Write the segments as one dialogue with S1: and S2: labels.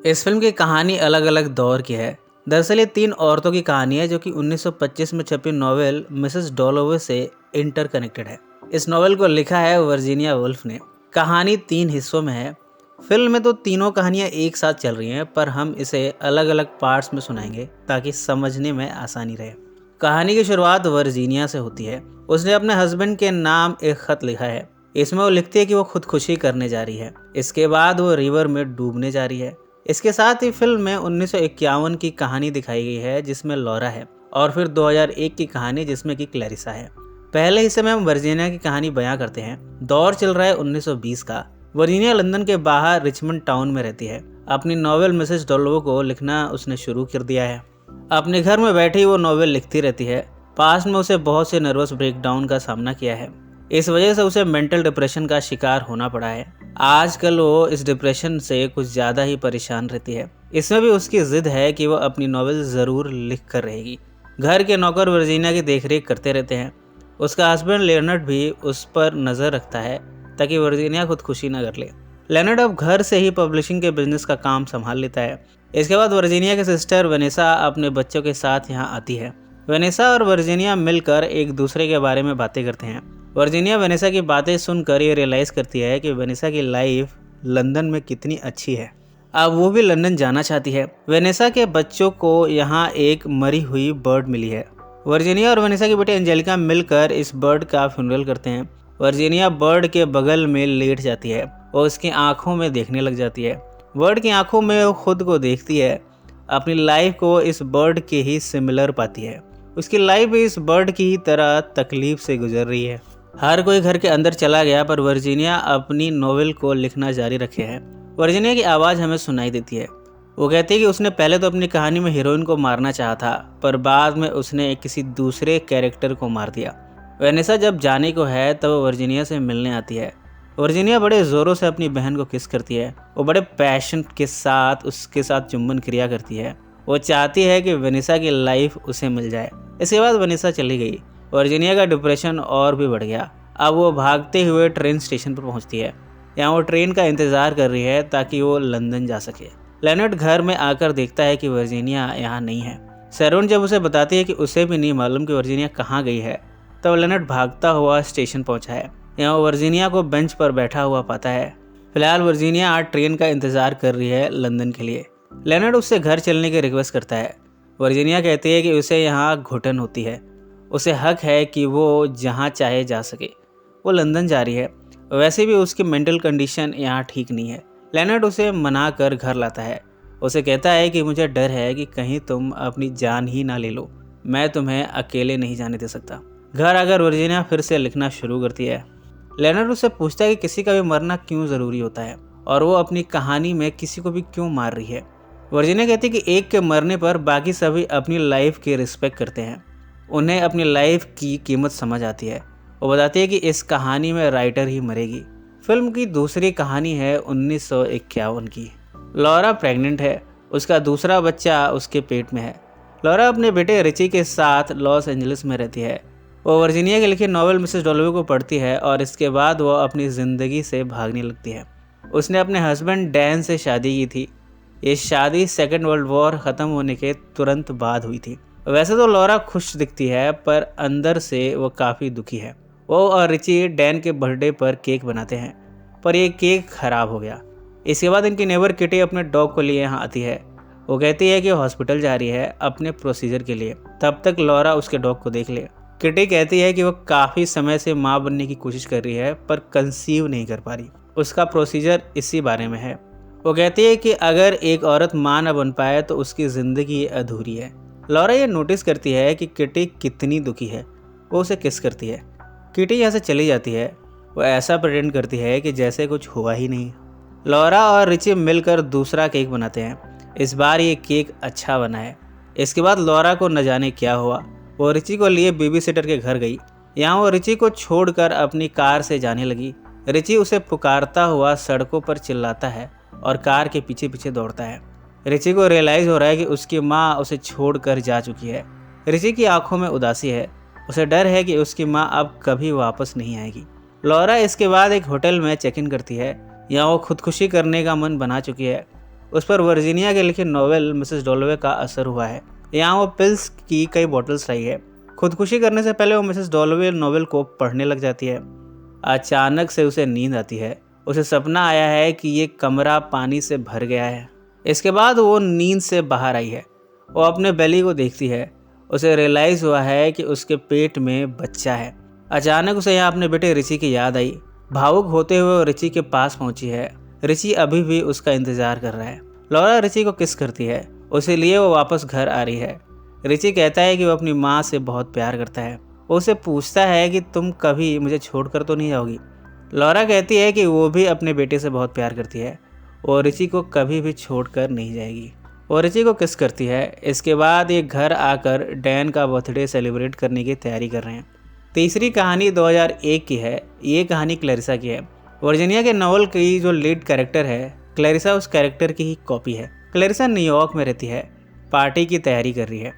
S1: इस फिल्म की कहानी अलग अलग दौर की है। दरअसल ये 3 औरतों की कहानी है जो कि 1925 में छपी नॉवेल मिसेस डॉलोवे से इंटरकनेक्टेड है। इस नॉवेल को लिखा है वर्जीनिया वुल्फ ने। कहानी 3 हिस्सों में है। फिल्म में तो तीनों कहानियां एक साथ चल रही हैं, पर हम इसे अलग अलग पार्ट्स में सुनाएंगे ताकि समझने में आसानी रहे। कहानी की शुरुआत वर्जीनिया से होती है। उसने अपने हस्बैंड के नाम एक खत लिखा है। इसमें वो लिखती है कि वो खुदकुशी करने जा रही है। इसके बाद वो रिवर में डूबने जा रही है। इसके साथ ही फिल्म में 1951 की कहानी दिखाई गई है जिसमें लॉरा है, और फिर 2001 की कहानी जिसमें कि क्लैरिसा है। पहले हिस्से में हम वर्जीनिया की कहानी बयां करते हैं। दौर चल रहा है 1920 का। वर्जीनिया लंदन के बाहर रिचमंड टाउन में रहती है। अपनी नॉवेल मिसेस डॉलोवे को लिखना उसने शुरू कर दिया है। अपने घर में बैठी वो नॉवेल लिखती रहती है। पास्ट में उसे बहुत से नर्वस ब्रेकडाउन का सामना किया है। इस वजह से उसे मेंटल डिप्रेशन का शिकार होना पड़ा है। आजकल वो इस डिप्रेशन से कुछ ज़्यादा ही परेशान रहती है। इसमें भी उसकी जिद है कि वो अपनी नॉवेल ज़रूर लिख कर रहेगी। घर के नौकर वर्जीनिया की देखरेख करते रहते हैं। उसका हस्बैंड लेनर्ड भी उस पर नज़र रखता है ताकि वर्जीनिया खुदकुशी न कर ले। लेनर्ड अब घर से ही पब्लिशिंग के बिजनेस का काम संभाल लेता है। इसके बाद वर्जीनिया की सिस्टर वेनेसा अपने बच्चों के साथ यहाँ आती है। वेनेसा और वर्जीनिया मिलकर एक दूसरे के बारे में बातें करते हैं। वर्जीनिया वेनेसा की बातें सुनकर ये रियलाइज़ करती है कि वेनेसा की लाइफ लंदन में कितनी अच्छी है। अब वो भी लंदन जाना चाहती है। वेनेसा के बच्चों को यहाँ एक मरी हुई बर्ड मिली है। वर्जीनिया और वेनेसा की बेटी एंजेलिका मिलकर इस बर्ड का फ्यूनरल करते हैं। वर्जीनिया बर्ड के बगल में लेट जाती है और उसकी आंखों में देखने लग जाती है। बर्ड की आंखों में वो खुद को देखती है। अपनी लाइफ को इस बर्ड के ही सिमिलर पाती है। उसकी लाइफ भी इस बर्ड की ही तरह तकलीफ से गुजर रही है। हर कोई घर के अंदर चला गया, पर वर्जीनिया अपनी नॉवेल को लिखना जारी रखे है। वर्जीनिया की आवाज़ हमें सुनाई देती है। वो कहती है कि उसने पहले तो अपनी कहानी में हीरोइन को मारना चाहा था, पर बाद में उसने किसी दूसरे कैरेक्टर को मार दिया। वेनेसा जब जाने को है तब वो वर्जीनिया से मिलने आती है। वर्जीनिया बड़े ज़ोरों से अपनी बहन को किस करती है। वो बड़े पैशन के साथ उसके साथ चुंबन क्रिया करती है। वो चाहती है कि वेनेसा की लाइफ उसे मिल जाए। इसके बाद वेनेसा चली गई। वर्जीनिया का डिप्रेशन और भी बढ़ गया। अब वो भागते हुए ट्रेन स्टेशन पर पहुंचती है। यहाँ वो ट्रेन का इंतज़ार कर रही है ताकि वो लंदन जा सके। लेनर्ड घर में आकर देखता है कि वर्जीनिया यहाँ नहीं है। सैरोन जब उसे बताती है कि उसे भी नहीं मालूम कि वर्जीनिया कहाँ गई है, तब लेनर्ड भागता हुआ स्टेशन पहुँचा है। यहाँ वो वर्जीनिया को बेंच पर बैठा हुआ पाता है। फिलहाल वर्जीनिया आज ट्रेन का इंतज़ार कर रही है लंदन के लिए। लेनर्ड उससे घर चलने की रिक्वेस्ट करता है। वर्जीनिया कहती है कि उसे यहाँ घुटन होती है। उसे हक है कि वो जहाँ चाहे जा सके। वो लंदन जा रही है। वैसे भी उसकी मेंटल कंडीशन यहाँ ठीक नहीं है। लेनर्ड उसे मना कर घर लाता है। उसे कहता है कि मुझे डर है कि कहीं तुम अपनी जान ही ना ले लो। मैं तुम्हें अकेले नहीं जाने दे सकता। घर आकर वर्जीनिया फिर से लिखना शुरू करती है। लेनर्ड उससे पूछता है कि किसी का भी मरना क्यों ज़रूरी होता है और वो अपनी कहानी में किसी को भी क्यों मार रही है। वर्जीनिया कहती है कि एक के मरने पर बाकी सभी अपनी लाइफ की रिस्पेक्ट करते हैं। उन्हें अपनी लाइफ की कीमत समझ आती है। वो बताती है कि इस कहानी में राइटर ही मरेगी। फिल्म की दूसरी कहानी है 1951 की। लॉरा प्रेग्नेंट है। उसका दूसरा बच्चा उसके पेट में है। लॉरा अपने बेटे रिची के साथ लॉस एंजलिस में रहती है। वो वर्जीनिया के लिखी नॉवेल मिसेस डॉलोवे को पढ़ती है और इसके बाद वो अपनी ज़िंदगी से भागने लगती है। उसने अपने हस्बैंड डैन से शादी की थी। ये शादी सेकेंड वर्ल्ड वॉर ख़त्म होने के तुरंत बाद हुई थी। वैसे तो लॉरा खुश दिखती है, पर अंदर से वो काफ़ी दुखी है। वो और रिची डैन के बर्थडे पर केक बनाते हैं, पर ये केक ख़राब हो गया। इसके बाद इनकी नेबर किटी अपने डॉग को लिए यहाँ आती है। वो कहती है कि वो हॉस्पिटल जा रही है अपने प्रोसीजर के लिए। तब तक लॉरा उसके डॉग को देख ले। किटी कहती है कि वो काफ़ी समय से माँ बनने की कोशिश कर रही है, पर कंसीव नहीं कर पा रही। उसका प्रोसीजर इसी बारे में है। वो कहती है कि अगर एक औरत माँ न बन पाए तो उसकी ज़िंदगी अधूरी है। लॉरा ये नोटिस करती है कि किटी कितनी दुखी है। वो उसे किस करती है। किटी यहाँ से चली जाती है। वो ऐसा प्रेटेंड करती है कि जैसे कुछ हुआ ही नहीं। लॉरा और रिची मिलकर दूसरा केक बनाते हैं। इस बार ये केक अच्छा बना है। इसके बाद लॉरा को न जाने क्या हुआ। वो रिची को लिए बेबीसिटर के घर गई। यहाँ वो रिची को छोड़कर अपनी कार से जाने लगी। रिची उसे पुकारता हुआ सड़कों पर चिल्लाता है और कार के पीछे पीछे दौड़ता है। रिची को रियलाइज़ हो रहा है कि उसकी माँ उसे छोड़कर जा चुकी है। रिची की आंखों में उदासी है। उसे डर है कि उसकी माँ अब कभी वापस नहीं आएगी। लॉरा इसके बाद एक होटल में चेक इन करती है। यहाँ वो खुदकुशी करने का मन बना चुकी है। उस पर वर्जीनिया के लिखे नॉवेल मिसेस डॉलोवे का असर हुआ है। यहाँ वो पिल्स की कई बॉटल्स लाई है। खुदकुशी करने से पहले वो मिसेस डॉलोवे नॉवेल को पढ़ने लग जाती है। अचानक से उसे नींद आती है। उसे सपना आया है कि ये कमरा पानी से भर गया है। इसके बाद वो नींद से बाहर आई है। वो अपने बेली को देखती है। उसे रियलाइज़ हुआ है कि उसके पेट में बच्चा है। अचानक उसे यहाँ अपने बेटे रिची की याद आई। भावुक होते हुए वो रिची के पास पहुंची है। रिची अभी भी उसका इंतजार कर रहा है। लॉरा रिची को किस करती है। उसे लिए वो वापस घर आ रही है। रिची कहता है कि वो अपनी माँ से बहुत प्यार करता है। वो उसे पूछता है कि तुम कभी मुझे छोड़कर तो नहीं जाओगी। लॉरा कहती है कि वो भी अपने बेटे से बहुत प्यार करती है और रिची को कभी भी छोड़कर नहीं जाएगी। और रिची को किस करती है। इसके बाद ये घर आकर डैन का बर्थडे सेलिब्रेट करने की तैयारी कर रहे हैं। तीसरी कहानी 2001 की है। ये कहानी क्लैरिसा की है। वर्जीनिया के नॉवल की जो लीड कैरेक्टर है क्लैरिसा उस कैरेक्टर की ही कॉपी है। क्लैरिसा न्यूयॉर्क में रहती है, पार्टी की तैयारी कर रही है।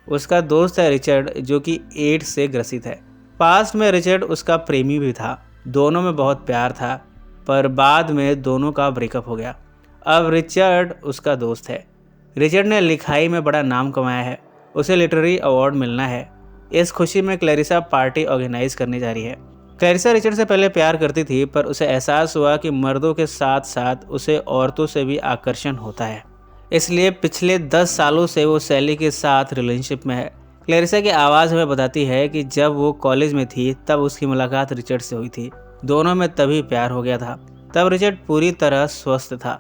S1: उसका दोस्त है रिचर्ड जो कि एड्स से ग्रसित है। पास्ट में रिचर्ड उसका प्रेमी भी था। दोनों में बहुत प्यार था, पर बाद में दोनों का ब्रेकअप हो गया। अब रिचर्ड उसका दोस्त है। रिचर्ड ने लिखाई में बड़ा नाम कमाया है। उसे लिटरेरी अवार्ड मिलना है। इस खुशी में क्लैरिसा पार्टी ऑर्गेनाइज करने जा रही है। क्लैरिसा रिचर्ड से पहले प्यार करती थी, पर उसे एहसास हुआ कि मर्दों के साथ साथ उसे औरतों से भी आकर्षण होता है। इसलिए पिछले 10 सालों से वो सैली के साथ रिलेशनशिप में है। क्लैरिसा की आवाज़ हमें बताती है कि जब वो कॉलेज में थी तब उसकी मुलाकात रिचर्ड से हुई थी। दोनों में तभी प्यार हो गया था। तब रिचर्ड पूरी तरह स्वस्थ था।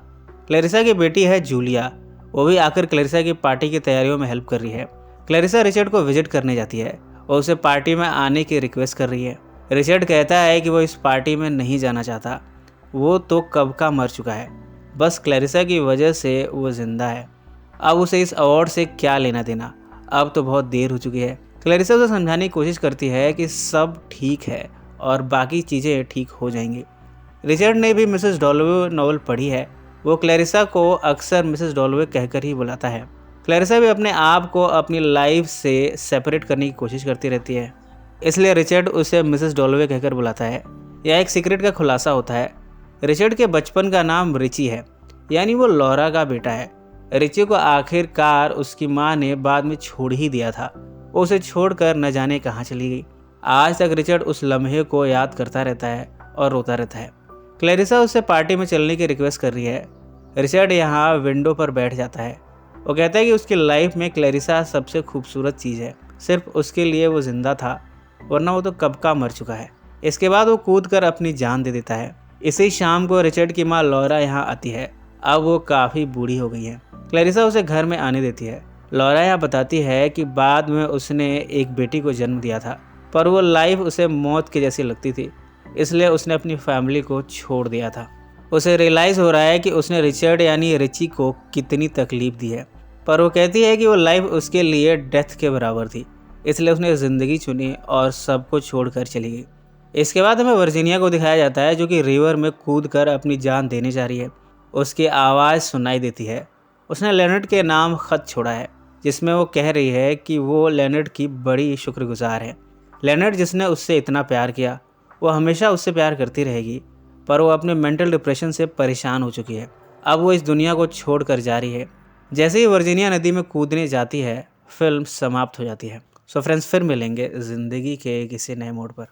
S1: क्लैरिसा की बेटी है जूलिया। वो भी आकर क्लैरिसा की पार्टी की तैयारियों में हेल्प कर रही है। क्लैरिसा रिचर्ड को विजिट करने जाती है और उसे पार्टी में आने की रिक्वेस्ट कर रही है। रिचर्ड कहता है कि वो इस पार्टी में नहीं जाना चाहता। वो तो कब का मर चुका है, बस क्लैरिसा की वजह से वो जिंदा है। अब उसे इस अवार्ड से क्या लेना देना, अब तो बहुत देर हो चुकी है। क्लैरिसा उसे समझाने की कोशिश करती है कि सब ठीक है और बाकी चीज़ें ठीक हो जाएंगी। रिचर्ड ने भी मिसेस डॉलोवे नॉवल पढ़ी है। वो क्लैरिसा को अक्सर मिसेस डॉलोवे कहकर ही बुलाता है। क्लैरिसा भी अपने आप को अपनी लाइफ से सेपरेट करने की कोशिश करती रहती है, इसलिए रिचर्ड उसे मिसेस डॉलोवे कहकर बुलाता है। यह एक सीक्रेट का खुलासा होता है। रिचर्ड के बचपन का नाम रिची है, यानी वो लॉरा का बेटा है। रिची को आखिरकार उसकी माँ ने बाद में छोड़ ही दिया था। वो उसे छोड़कर न जाने कहाँ चली गई। आज तक रिचर्ड उस लम्हे को याद करता रहता है और रोता रहता है। क्लैरिसा उससे पार्टी में चलने की रिक्वेस्ट कर रही है। रिचर्ड यहाँ विंडो पर बैठ जाता है। वो कहता है कि उसकी लाइफ में क्लैरिसा सबसे खूबसूरत चीज़ है। सिर्फ उसके लिए वो जिंदा था, वरना वो तो कब का मर चुका है। इसके बाद वो कूद कर अपनी जान दे देता है। इसी शाम को रिचर्ड की माँ लॉरा यहाँ आती है। अब वो काफ़ी बूढ़ी हो गई है। क्लैरिसा उसे घर में आने देती है। लॉरा यहाँ बताती है कि बाद में उसने एक बेटी को जन्म दिया था, पर वो लाइफ उसे मौत की जैसी लगती थी, इसलिए उसने अपनी फैमिली को छोड़ दिया था। उसे रियलाइज़ हो रहा है कि उसने रिचर्ड यानी रिची को कितनी तकलीफ दी है, पर वो कहती है कि वो लाइफ उसके लिए डेथ के बराबर थी, इसलिए उसने ज़िंदगी चुनी और सबको छोड़कर चली गई। इसके बाद हमें वर्जीनिया को दिखाया जाता है जो कि रिवर में कूद कर अपनी जान देने जा रही है। उसकी आवाज़ सुनाई देती है। उसने लेनर्ड के नाम ख़त छोड़ा है, जिसमें वो कह रही है कि वो लेनर्ड की बड़ी शुक्रगुजार है। लेनर्ड जिसने उससे इतना प्यार किया, वो हमेशा उससे प्यार करती रहेगी, पर वो अपने मेंटल डिप्रेशन से परेशान हो चुकी है। अब वो इस दुनिया को छोड़ कर जा रही है। जैसे ही वर्जीनिया नदी में कूदने जाती है, फिल्म समाप्त हो जाती है। सो फ्रेंड्स, फिर मिलेंगे ज़िंदगी के किसी नए मोड़ पर।